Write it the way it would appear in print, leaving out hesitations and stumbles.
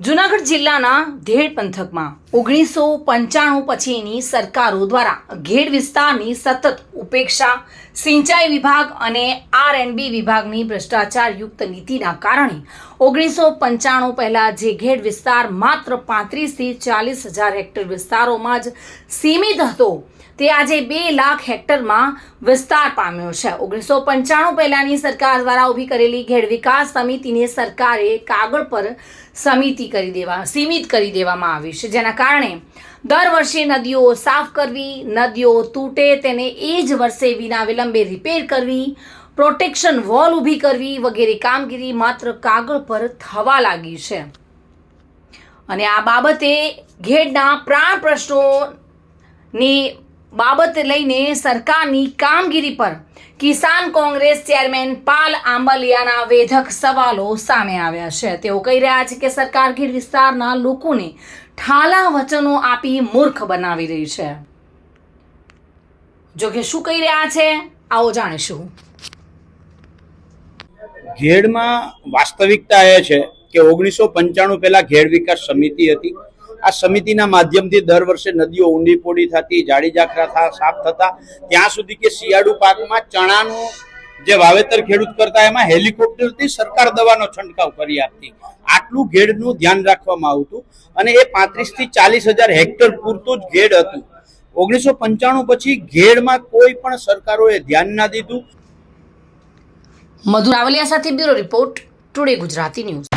જૂનાગઢ જિલ્લાના ધેડ પંથકમાં 1995 પછીની સરકારો દ્વારા ઘેડ વિસ્તારની સતત ઉપેક્ષા, સિંચાઈ વિભાગ અને R&B વિભાગની ભ્રષ્ટાચારયુક્ત નીતિના કારણે 1995 પહેલાં જે ઘેડ વિસ્તાર માત્ર 35થી 40 હજાર હેક્ટર વિસ્તારોમાં જ સીમિત હતો તે આજે 2 લાખ હેક્ટરમાં વિસ્તાર પામ્યો છે। 1995 પહેલાની સરકાર દ્વારા ઊભી કરેલી ઘેડ વિકાસ સમિતિને સરકારે કાગળ પર સીમિત કરી દેવામાં આવી છે, જેના કારણે દર વર્ષે નદીઓ સાફ કરવી, નદીઓ તૂટે તેને એ જ વર્ષે વિના વિલંબે રિપેર કરવી, પ્રોટેક્શન વોલ ઊભી કરવી વગેરે કામગીરી માત્ર કાગળ પર થવા લાગી છે અને આ બાબતે ઘેડના પ્રાણ પ્રશ્નોની બાબત લઈને સરકારની કામગીરી પર કિસાન કોંગ્રેસ ચેરમેન પાલ આંબલિયાના વેધક સવાલો સામે આવ્યા છે। તેઓ કહી રહ્યા છે કે સરકાર ઘેડ વિસ્તારના લોકોને ઠાલા વચનો આપી મૂર્ખ બનાવી રહી છે। જો કે શું કહી રહ્યા છે આવો જાણીશું। ઘેડમાં વાસ્તવિકતા એ છે કે 1995 પહેલા ઘેડ વિકાસ સમિતિ હતી। આ સમિતિના માધ્યમથી દર વર્ષે નદીઓ ઊંડી પોડી થતી, જાડી જાખરા સાફ થતા, ત્યાં સુધી કે શિયાળુ પાકમાં ચણાનું જે વાવેતર ખેડૂત કરતા એમાં હેલિકોપ્ટરથી સરકાર દવાનો છંટકાવ કરી આપતી। આટલું ઘેડનું ધ્યાન રાખવામાં આવતું અને એ 35 થી 40 હજાર હેક્ટર પૂરતું જ ઘેડ હતું। 1995 પછી ઘેડમાં કોઈ પણ સરકારોએ ધ્યાન ના દીધું। મધુ રાવલિયા સાથે bureau report, today Gujarati news.